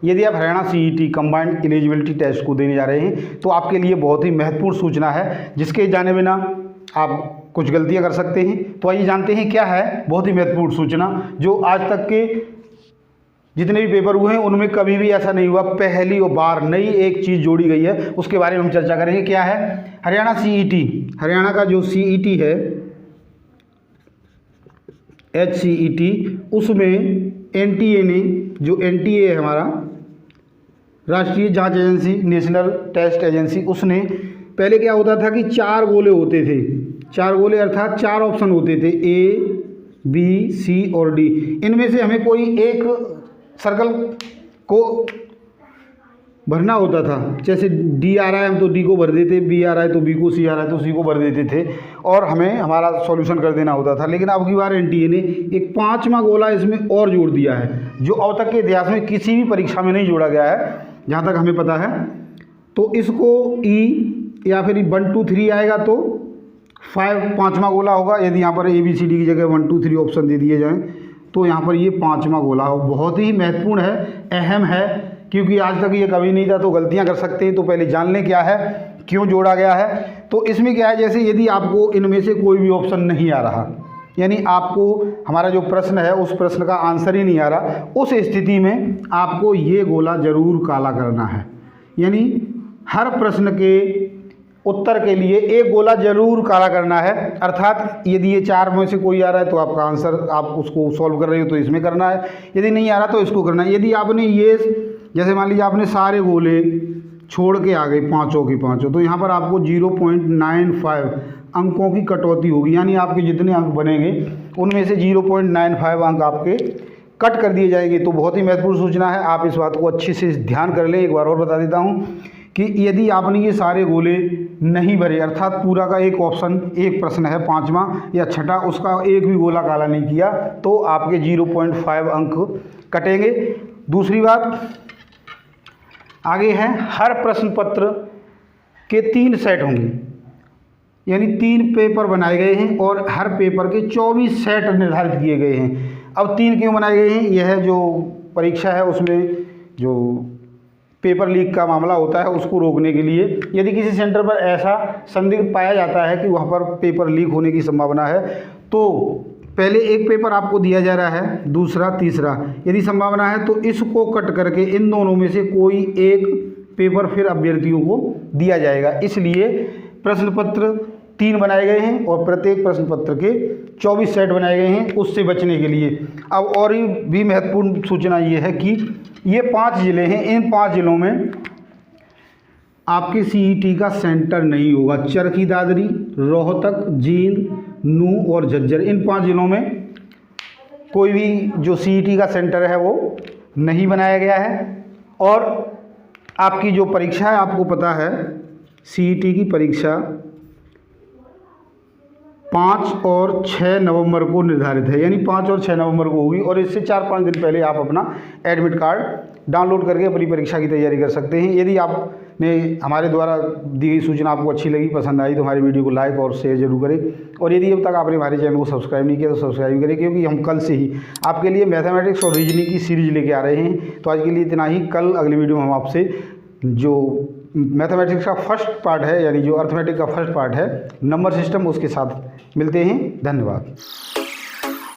यदि आप Haryana CET combined eligibility test को देने जा रहे हैं तो आपके लिए बहुत ही महत्वपूर्ण सूचना है, जिसके जाने बिना आप कुछ गलतियां कर सकते हैं। तो आइए जानते हैं क्या है बहुत ही महत्वपूर्ण सूचना, जो आज तक के जितने भी पेपर हुए हैं उनमें कभी भी ऐसा नहीं हुआ। पहली बार नई एक चीज़ जोड़ी गई है, उसके बारे में हम चर्चा करेंगे। क्या है? हरियाणा सीईटी, हरियाणा का जो सीईटी है HCET, उसमें NTA ने, जो NTA है हमारा राष्ट्रीय जांच एजेंसी, नेशनल टेस्ट एजेंसी, उसने पहले क्या होता था कि 4 गोले होते थे, 4 गोले अर्थात 4 ऑप्शन होते थे A, B, C और D। इनमें से हमें कोई एक सर्कल को भरना होता था। जैसे D आ रहा है हम तो D को भर देते, B आ रहा है तो B को, C आ रहा है तो C को भर देते थे और हमें हमारा सॉल्यूशन कर देना होता था। लेकिन अब की बार NTA ने एक 5वां गोला इसमें और जोड़ दिया है, जो अब तक के इतिहास में किसी भी परीक्षा में नहीं जोड़ा गया है जहाँ तक हमें पता है। तो इसको E या फिर 1, 2, 3 आएगा तो 5वां गोला होगा। यदि यहाँ पर ABCD की जगह 1, 2, 3 ऑप्शन दे दिए जाएँ तो यहाँ पर ये 5वां गोला हो। बहुत ही महत्वपूर्ण है, अहम है, क्योंकि आज तक ये कभी नहीं था, तो गलतियाँ कर सकते हैं। तो पहले जान लें क्या है, क्यों जोड़ा गया है। तो इसमें क्या है, जैसे यदि आपको इनमें से कोई भी ऑप्शन नहीं आ रहा, यानी आपको हमारा जो प्रश्न है उस प्रश्न का आंसर ही नहीं आ रहा, उस स्थिति में आपको ये गोला जरूर काला करना है। यानी हर प्रश्न के उत्तर के लिए एक गोला जरूर काला करना है। अर्थात यदि ये 4 में से कोई आ रहा है तो आपका आंसर, आप उसको सॉल्व कर रहे हो तो इसमें करना है, यदि नहीं आ रहा तो इसको करना है। यदि आपने ये, जैसे मान लीजिए आपने सारे गोले छोड़ के आ गए पाँचों की पाँचों, तो यहाँ पर आपको 0.95 अंकों की कटौती होगी। यानी आपके जितने अंक बनेंगे उनमें से 0.95 अंक आपके कट कर दिए जाएंगे। तो बहुत ही महत्वपूर्ण सूचना है, आप इस बात को अच्छे से ध्यान कर लें। एक बार और बता देता हूँ कि यदि आपने ये सारे गोले नहीं भरे, अर्थात पूरा का एक ऑप्शन, एक प्रश्न है 5वां या 6ठा, उसका एक भी गोला काला नहीं किया, तो आपके 0.5 अंक कटेंगे। दूसरी बात आगे है, हर प्रश्न पत्र के 3 सेट होंगे, यानी 3 पेपर बनाए गए हैं और हर पेपर के 24 सेट निर्धारित किए गए हैं। अब 3 क्यों बनाए गए हैं? यह जो परीक्षा है उसमें जो पेपर लीक का मामला होता है उसको रोकने के लिए। यदि किसी सेंटर पर ऐसा संदिग्ध पाया जाता है कि वहाँ पर पेपर लीक होने की संभावना है, तो पहले एक पेपर आपको दिया जा रहा है, दूसरा, तीसरा। यदि संभावना है तो इसको कट करके इन दोनों में से कोई एक पेपर फिर अभ्यर्थियों को दिया जाएगा। इसलिए प्रश्न पत्र 3 बनाए गए हैं और प्रत्येक प्रश्न पत्र के 24 सेट बनाए गए हैं, उससे बचने के लिए। अब और भी महत्वपूर्ण सूचना ये है कि ये 5 ज़िले हैं, इन 5 ज़िलों में आपके सीईटी का सेंटर नहीं होगा। चरखी दादरी, रोहतक, जींद, नूंह और झज्जर, इन 5 ज़िलों में कोई भी जो सीईटी का सेंटर है वो नहीं बनाया गया है। और आपकी जो परीक्षा है, आपको पता है सीईटी की परीक्षा 5 और 6 नवंबर को निर्धारित है, यानी 5 और 6 नवंबर को होगी। और इससे 4-5 दिन पहले आप अपना एडमिट कार्ड डाउनलोड करके अपनी परीक्षा की तैयारी कर सकते हैं। यदि आपने हमारे द्वारा दी गई सूचना आपको अच्छी लगी, पसंद आई, तो हमारी वीडियो को लाइक और शेयर जरूर करें। और यदि अब तक आपने हमारे चैनल को सब्सक्राइब नहीं किया तो सब्सक्राइब करें, क्योंकि हम कल से ही आपके लिए मैथमेटिक्स और रीजनिंग की सीरीज लेके आ रहे हैं। तो आज के लिए इतना ही। कल अगली वीडियो में हम आपसे जो मैथमेटिक्स का फर्स्ट पार्ट है, यानी जो अर्थमेटिक का फर्स्ट पार्ट है, नंबर सिस्टम, उसके साथ मिलते हैं। धन्यवाद।